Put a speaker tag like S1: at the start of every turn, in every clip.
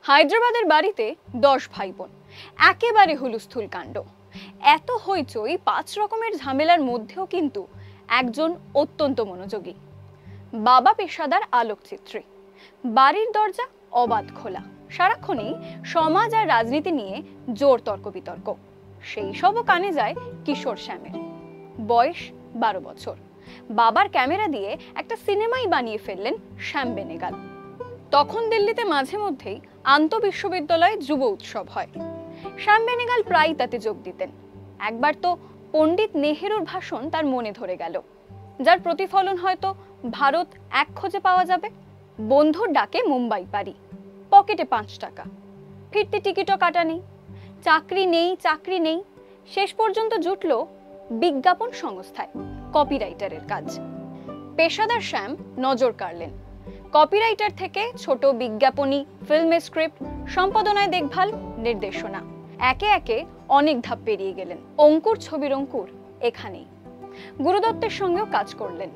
S1: হায়দ্রাবাদের বাড়িতে 10 ভাই বোন, একেবারে হুলস্থুল কাণ্ড। এত হইচই, 5 রকমের ঝামেলার মধ্যেও কিন্তু একজন অত্যন্ত মনোযোগী। বাবা পেশাদার আলোকচিত্রী, বাড়ির দরজা অবাধ খোলা, সারাক্ষণই সমাজ আর রাজনীতি নিয়ে জোর তর্ক বিতর্ক। সেই সবও কানে যায় কিশোর শ্যামের। বয়স 12 বছর। বাবার ক্যামেরা দিয়ে একটা সিনেমাই বানিয়ে ফেললেন শ্যাম বেনেগাল। তখন দিল্লিতে মাঝে মধ্যেই আন্তঃবিশ্ববিদ্যালয়ে যুব উৎসব হয়। শ্যাম বেনেগাল প্রায় তাতে যোগ দিতেন। একবার তো পণ্ডিত নেহেরুর ভাষণ তার মনে ধরে গেল, যার প্রতিফলন হয়তো ভারত এক খোঁজে পাওয়া যাবে। বন্ধুর ডাকে মুম্বাই পারি, পকেটে 5 টাকা, ফিরতি টিকিটও কাটা নেই, চাকরি নেই। শেষ পর্যন্ত জুটল বিজ্ঞাপন সংস্থায় কপিরাইটারের কাজ। পেশাদার শ্যাম নজর কাড়লেন। কপিরাইটার থেকে ছোট বিজ্ঞাপনী, ফিল্মের স্ক্রিপ্ট, সম্পাদনায় দেখভাল, নির্দেশনা, একে একে অনেক ধাপ পেরিয়ে গেলেন। অঙ্কুর ছবির অঙ্কুর এখানেই। গুরুদত্তের সঙ্গেও কাজ করলেন।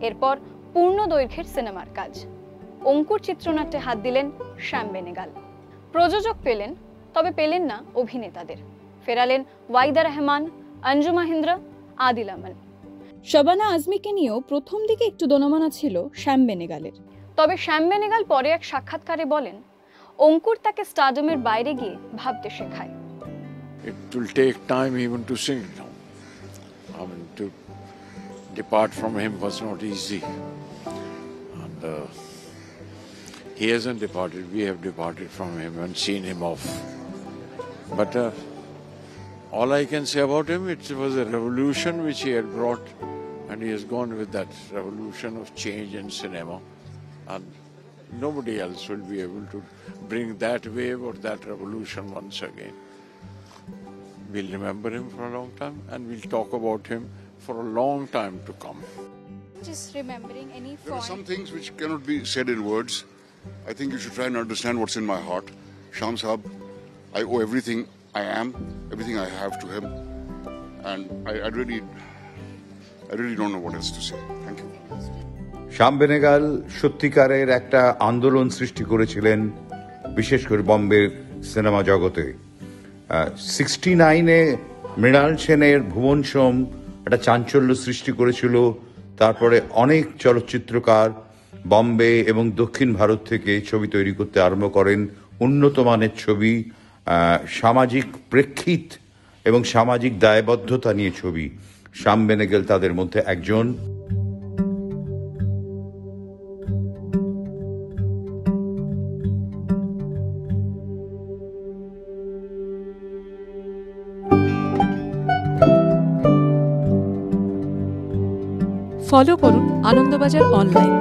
S1: এরপর পূর্ণ দৈর্ঘ্যের সিনেমার কাজ। অঙ্কুর চিত্রনাট্যে হাত দিলেন শ্যাম বেনেগাল। প্রযোজক পেলেন, তবে পেলেন না অভিনেতাদের। ফেরালেন ওয়াইদা রহমান, অঞ্জু মহিন্দ্রা, আদিল আমান। শাবানা আজমিকে নিয়েও প্রথম দিকে একটু দোনামানা ছিল শ্যাম বেনেগালের। তবে শ্যাম বেনেগাল পরে এক সাক্ষাৎকারে বলেন, অঙ্কুর তাকে স্টারডমের বাইরে গিয়ে ভাবতে শেখায়।
S2: It will take time even to sing now. I mean, to depart from him was not easy. And he hasn't departed. We have departed from him and seen him off. But all I can say about him, it was a revolution which he had brought, and he has gone with that revolution of change in cinema. And nobody else will be able to bring that wave or that revolution once again. We'll remember him for a long time, and we'll talk about him for a long time to come.
S3: Just remembering any
S4: There are
S3: point.
S4: some things which cannot be said in words. I think you should try and understand what's in my heart. Sham Saab, I owe everything I am, everything I have to him, and I really don't know what else to say. Thank you.
S5: শ্যাম বেনেগাল সত্যিকারের একটা আন্দোলন সৃষ্টি করেছিলেন, বিশেষ করে বম্বের cinema জগতে। 69-এ মৃণাল সেনের ভুবন সোম একটা চাঞ্চল্য সৃষ্টি করেছিল। তারপরে অনেক চলচ্চিত্রকার বম্বে এবং দক্ষিণ ভারত থেকে ছবি তৈরি করতে আরম্ভ করেন, উন্নত মানের ছবি, সামাজিক প্রেক্ষিত এবং সামাজিক দায়বদ্ধতা নিয়ে ছবি। শ্যাম বেনেগাল তাদের মধ্যে একজন।
S6: ফলো করুন আনন্দবাজার অনলাইন।